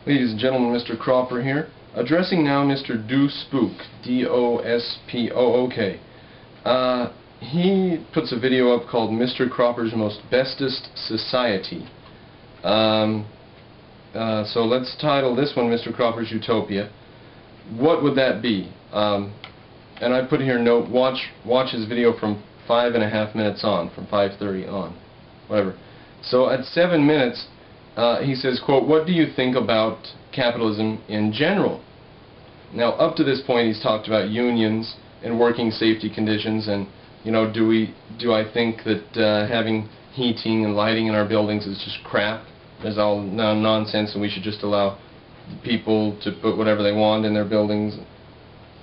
Ladies and gentlemen, Mr. Cropper here, addressing now Mr. Dospook, D-O-S-P-O-O-K. He puts a video up called Mr. Cropper's Most Bestest Society. So let's title this one Mr. Cropper's Utopia. What would that be? And I put here note, watch his video from 5.5 minutes on, from 5:30 on, whatever. So at 7 minutes, he says, quote, "What do you think about capitalism in general?" Now, up to this point, he's talked about unions and working safety conditions, and do I think that having heating and lighting in our buildings is just crap? It's all nonsense, and we should just allow people to put whatever they want in their buildings.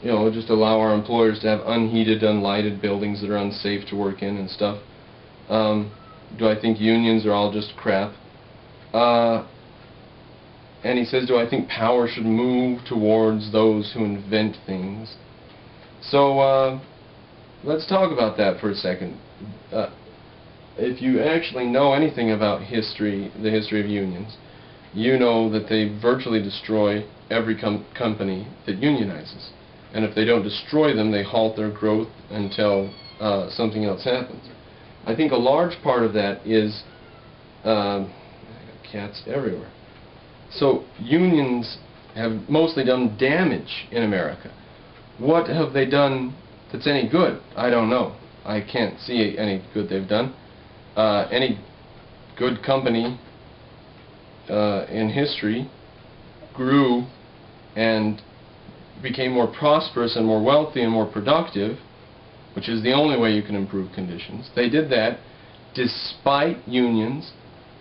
Just allow our employers to have unheated, unlighted buildings that are unsafe to work in and stuff. Do I think unions are all just crap? And he says, do I think power should move towards those who invent things? So let's talk about that for a second. If you actually know anything about the history of unions, you know that they virtually destroy every company that unionizes. And if they don't destroy them, they halt their growth until something else happens. I think a large part of that is I got cats everywhere. So unions have mostly done damage in America. What have they done that's any good? I don't know. I can't see any good they've done. Any good company in history grew and became more prosperous and more wealthy and more productive, which is the only way you can improve conditions. They did that despite unions,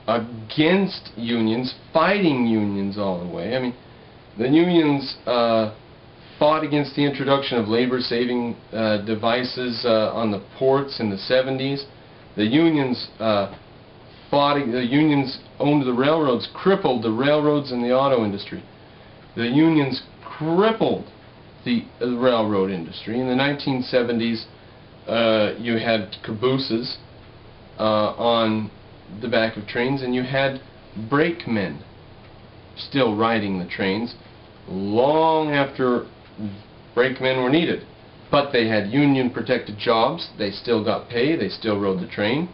against unions, fighting unions all the way. I mean, the unions fought against the introduction of labor-saving devices on the ports in the 70s. The unions owned the railroads, crippled the railroads and the auto industry. The unions crippled the railroad industry. In the 1970s, you had cabooses on the back of trains, and you had brakemen still riding the trains long after brakemen were needed. But they had union protected jobs, they still got pay, they still rode the train,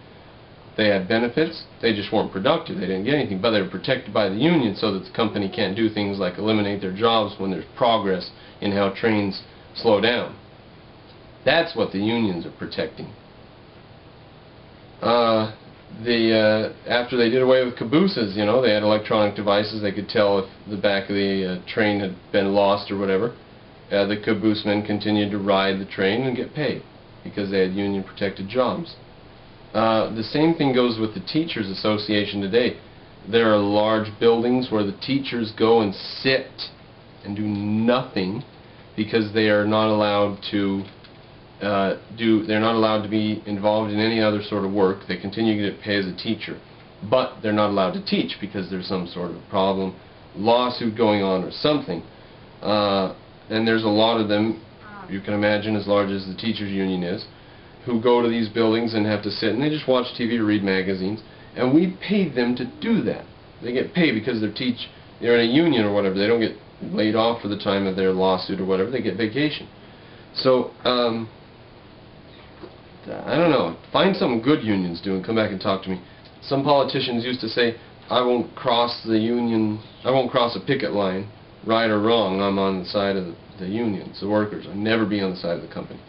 they had benefits, they just weren't productive, they didn't get anything, but they were protected by the union so that the company can't do things like eliminate their jobs when there's progress in how trains slow down. That's what the unions are protecting. After they did away with cabooses, they had electronic devices. They could tell if the back of the train had been lost or whatever. The caboose men continued to ride the train and get paid because they had union protected jobs. The same thing goes with the Teachers Association today. There are large buildings where the teachers go and sit and do nothing because they are not allowed to they're not allowed to be involved in any other sort of work. They continue to get paid as a teacher, but they're not allowed to teach because there's some sort of problem, lawsuit going on or something. And there's a lot of them, you can imagine, as large as the teachers union is, who go to these buildings and have to sit and they just watch TV or read magazines, and we pay them to do that. They get paid because they're in a union or whatever. They don't get laid off for the time of their lawsuit or whatever. They get vacation. So I don't know. Find something good unions do and come back and talk to me. Some politicians used to say, I won't cross the union, I won't cross a picket line, right or wrong, I'm on the side of the unions, the workers. I'll never be on the side of the company.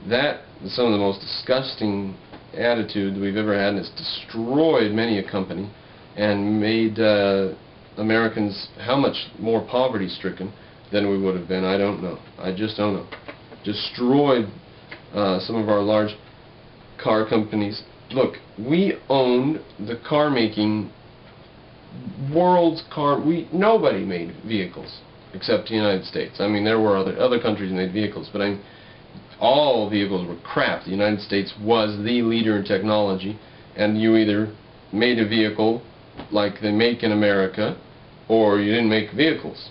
That is some of the most disgusting attitude we've ever had, and it's destroyed many a company and made Americans how much more poverty-stricken than we would have been. I don't know. I just don't know. Destroyed some of our large car companies. Look, we owned the car making world's car. Nobody made vehicles except the United States. I mean, there were other countries that made vehicles, but all vehicles were crap. The United States was the leader in technology, and you either made a vehicle like they make in America, or you didn't make vehicles.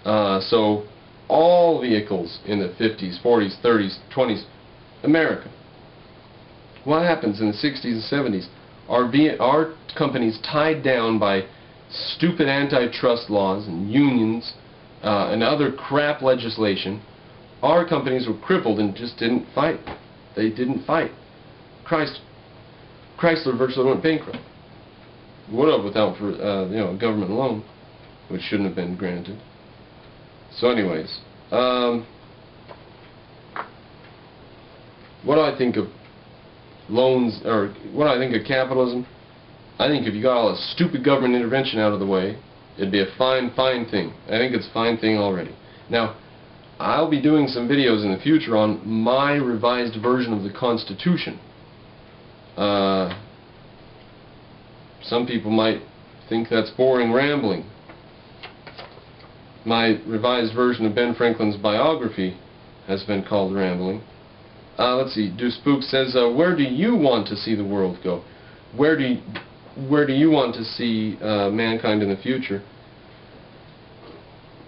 So all vehicles in the 50s, 40s, 30s, 20s, America. What happens in the 60s and 70s? Our companies tied down by stupid antitrust laws and unions and other crap legislation, our companies were crippled and just didn't fight. They didn't fight. Chrysler virtually went bankrupt. Would have without a government loan, which shouldn't have been granted. So anyways, what do I think of loans, or what do I think of capitalism? I think if you got all the stupid government intervention out of the way, it'd be a fine thing. I think it's a fine thing already. Now, I'll be doing some videos in the future on my revised version of the Constitution. Some people might think that's boring rambling. My revised version of Ben Franklin's biography has been called rambling. Let's see. Dospook says, where do you want to see the world go? Where do you want to see mankind in the future?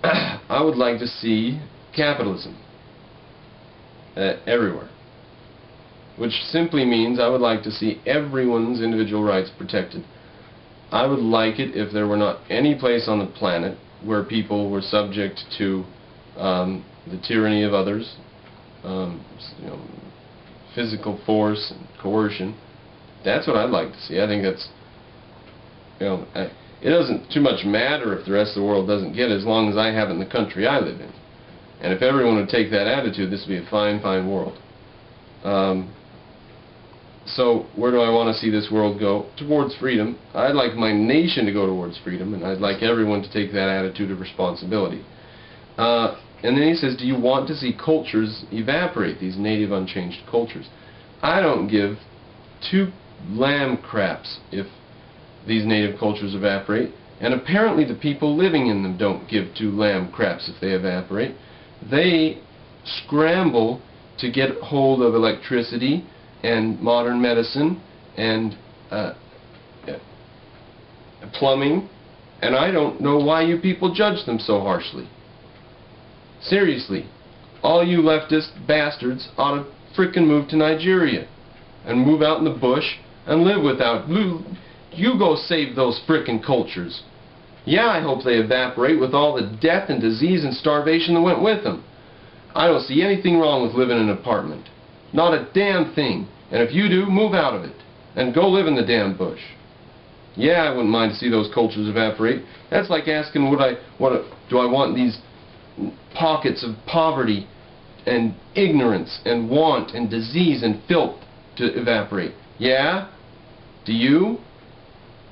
I would like to see capitalism everywhere, which simply means I would like to see everyone's individual rights protected. I would like it if there were not any place on the planet where people were subject to the tyranny of others, physical force and coercion. That's what I'd like to see. I think that's, it doesn't too much matter if the rest of the world doesn't get it, as long as I have it in the country I live in. And if everyone would take that attitude, this would be a fine world. So where do I want to see this world go? Towards freedom. I'd like my nation to go towards freedom, and I'd like everyone to take that attitude of responsibility. And then he says, do you want to see cultures evaporate, these native unchanged cultures? I don't give two lamb craps if these native cultures evaporate, and apparently the people living in them don't give two lamb craps if they evaporate. They scramble to get hold of electricity and modern medicine and plumbing, and I don't know why you people judge them so harshly. Seriously, all you leftist bastards ought to frickin' move to Nigeria and move out in the bush and live without. You go save those frickin' cultures. Yeah, I hope they evaporate with all the death and disease and starvation that went with them. I don't see anything wrong with living in an apartment. Not a damn thing. And if you do, move out of it and go live in the damn bush. Yeah, I wouldn't mind to see those cultures evaporate. That's like asking, do I want these pockets of poverty and ignorance and want and disease and filth to evaporate? Yeah? Do you?